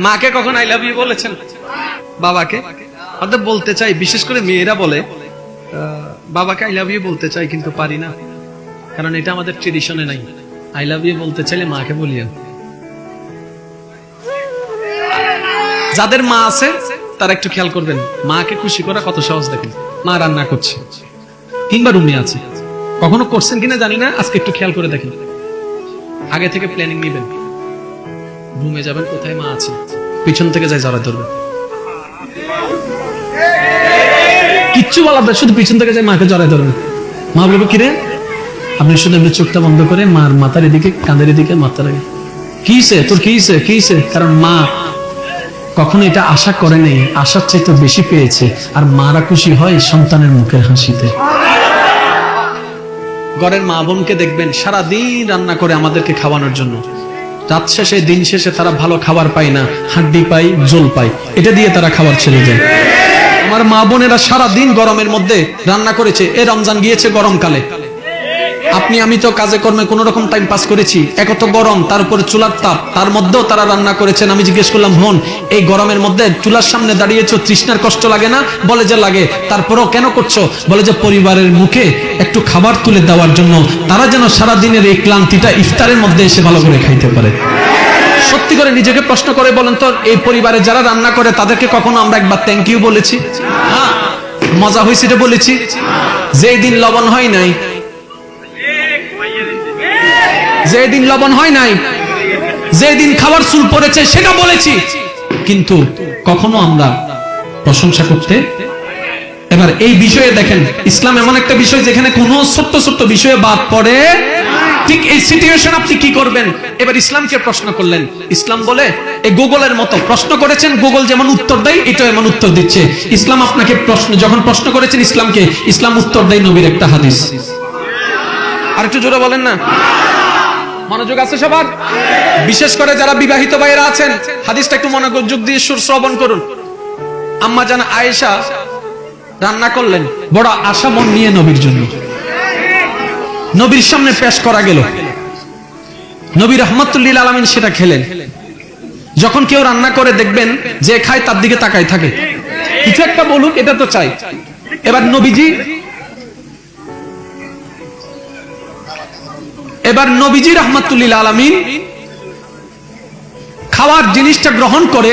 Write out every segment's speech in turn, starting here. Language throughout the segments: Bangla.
মাকে কখন আই লাভ ইউ বলেছেন? বাবাকে? অর্থাৎ বলতে চাই, বিশেষ করে মেয়েরা বলে বাবাকে আই লাভ ইউ বলতে চাই কিন্তু পারি না, কারণ এটা আমাদের ট্রেডিশনে নাই। আই লাভ ইউ বলতে চাইলে মাকে বলিয়েন। যাদের মা আছে তারা একটু খেয়াল করবেন, মাকে খুশি করা কত সহজ। দেখেন, মা রান্না করছে কিংবা রুমে আছে, কখনো করছেন কিনা জানি না, আজকে একটু খেয়াল করে দেখেন। আগে থেকে প্ল্যানিং নিবেন, রুমে যাবেন, কোথায় মা আছে, পিছন থেকে যাই জড়ায় ধরবেন, কিচ্ছু বলার না, শুধু পিছন থেকে যাই মাকে জড়ায় ধরবেন। মা বলবো কিরে, আপনি শুধু এমনি চোখটা বন্ধ করে মার মাথার এদিকে, কাঁধের এদিকে মাথা রাখে, কিসে তোর, কিসে কিসে, কারণ মা কখনো এটা আশা করে নেই, আশার চাইতে বেশি পেয়েছে। আর মারা খুশি হয় সন্তানের মুখের হাসিতে। ঘরের মা বোনকে দেখবেন সারাদিন রান্না করে আমাদেরকে খাওয়ানোর জন্য, রাত শেষে দিন শেষে তারা ভালো খাবার পায় না, হাড্ডি পাই, জোল পাই, এটা দিয়ে তারা খাবার ছেড়ে যায়। আমার মা বোনেরা সারাদিন গরমের মধ্যে রান্না করেছে। এ রমজান গিয়েছে গরমকালে, আপনি আমি তো কাজে কর্মে কোন রকম টাইম পাস করেছি, একত গরম, তার উপরে চুলার তাপ, তার মধ্যেও তারা রান্না করেছেন। আমি জিজ্ঞেস করলাম, বোন এই গরমের মধ্যে চুলার সামনে দাঁড়িয়েছো, তৃষ্ণার কষ্ট লাগে না? বলে যে লাগে। তারপরেও কেন করছো? বলে যে পরিবারের মুখে একটু খাবার তুলে দেওয়ার জন্য, তারা যেন সারাদিনের এই ক্লান্তিটা ইফতারের মধ্যে এসে ভালো করে খাইতে পারে। সত্যি করে নিজেকে প্রশ্ন করে বলেন তো, এই পরিবারে যারা রান্না করে তাদেরকে কখনো আমরা একবার থ্যাংক ইউ বলেছি? হ্যাঁ, মজা হয়েছে এটা বলেছি? যেই দিন লবণ হয় নাই, যেদিন লবণ হয় নাই, যেদিন খাবার চুল পড়েছে সেটা বলেছি, কিন্তু কখনো আমরা প্রশংসা করতে। এবার এই বিষয়ে দেখেন, ইসলাম এমন একটা বিষয় যেখানে কোনো ছোট্ট ছোট্ট বিষয়ে বাদ পড়ে। ঠিক এই সিচুয়েশন আপনি কি করবেন? এবার ইসলামকে প্রশ্ন করলেন, ইসলাম বলে এই গুগলের মতো প্রশ্ন করেছেন, গুগল যেমন উত্তর দেয় এটাও এমন উত্তর দিচ্ছে। ইসলাম আপনাকে যখন প্রশ্ন করেছেন ইসলামকে, ইসলাম উত্তর দেয় নবীর একটা হাদিস। আর একটু জোরে বলেন না, মনোযোগ আছে সবার? বিশেষ করে যারা বিবাহিত ভাইয়েরা আছেন, হাদিসটা একটু মনোযোগ দিয়ে শ্রবণ করুন। আম্মা জান আয়েশা রান্না করলেন বড় আশা মন নিয়ে নবীর জন্য, নবীর সামনে পেশ করা গেল। নবী রাহমাতুল লিল আলামিন সেটা খেলেন। যখন কেউ রান্না করে দেখবেন যে খায় তার দিকে তাকায় থাকে, কিছু একটা বলুক, এটা তো চাই। এবার নবীজি রাহমাতুল লিল আলামিন খাওয়ার জিনিসটা গ্রহণ করে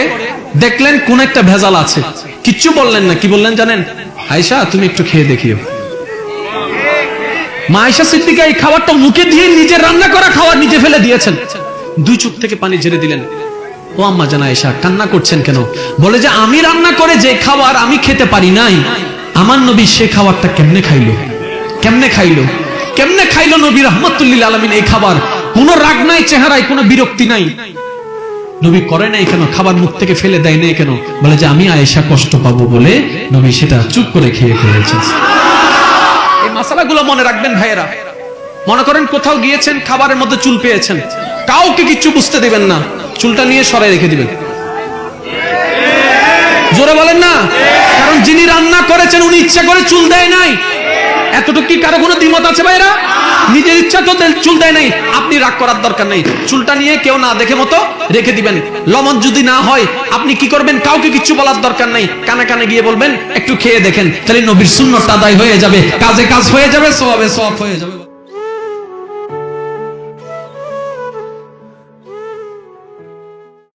দেখলেন কোন একটা ভেজাল আছে, কিচ্ছু বললেন না। কি বললেন জানেন? আয়েশা তুমি একটু খেয়ে দেখিও। মা আয়েশা সিদ্দিকা এই খাবারটা মুখে দিয়ে নিজের রান্না করা খাবার নিজে ফেলে দিয়েছেন, দুই চোখ থেকে পানি ঝেড়ে দিলেন। ও আম্মা জান আয়েশা কান্না করছেন কেন? বলে যে আমি রান্না করে যে খাবার আমি খেতে পারি নাই, আমার নবী সে খাবারটা কেমনে খাইলো, কেমনে খাইলো, কেমনে খাইলো নবী রাহমাতুল লিল আলামিন এই খাবার? কোনো রাগ নাই চেহারায়, কোনো বিরক্তি নাই। নবী করে নাই কেন? খাবার মুখ থেকে ফেলে দেয় নাই কেন? বলে যে আমি আয়েশা কষ্ট পাবো বলে নবী সেটা চুপ করে খেয়ে ফেলেছেন। এই মাসালাগুলো মনে রাখবেন ভাইয়েরা। মনে করেন কোথাও গিয়েছেন, খাবারের মধ্যে চুল পেয়েছেন, কাউকে কিচ্ছু বুঝতে দিবেন না, চুলটা নিয়ে সরাই রেখে দিবেন। জোরে বলেন না, কারণ যিনি রান্না করেছেন উনি ইচ্ছা করে চুল দেয় নাই। এতটুকু কি কারো কোনো দ্বিমত আছে ভাইরা? নিজের ইচ্ছা তো চুল দেয় নাই, আপনি রাগ করার দরকার নাই, চুলটা নিয়ে কেউ না দেখে মতো রেখে দিবেন। লবণ যদি না হয় আপনি কি করবেন? কাউকে কিচ্ছু বলার দরকার নাই, কানে কানে গিয়ে বলবেন একটু খেয়ে দেখেন, তাহলে নবীর সুন্নাত আদায় হয়ে যাবে, কাজে কাজ হয়ে যাবে, সওয়াবে সওয়াব হয়ে যাবে।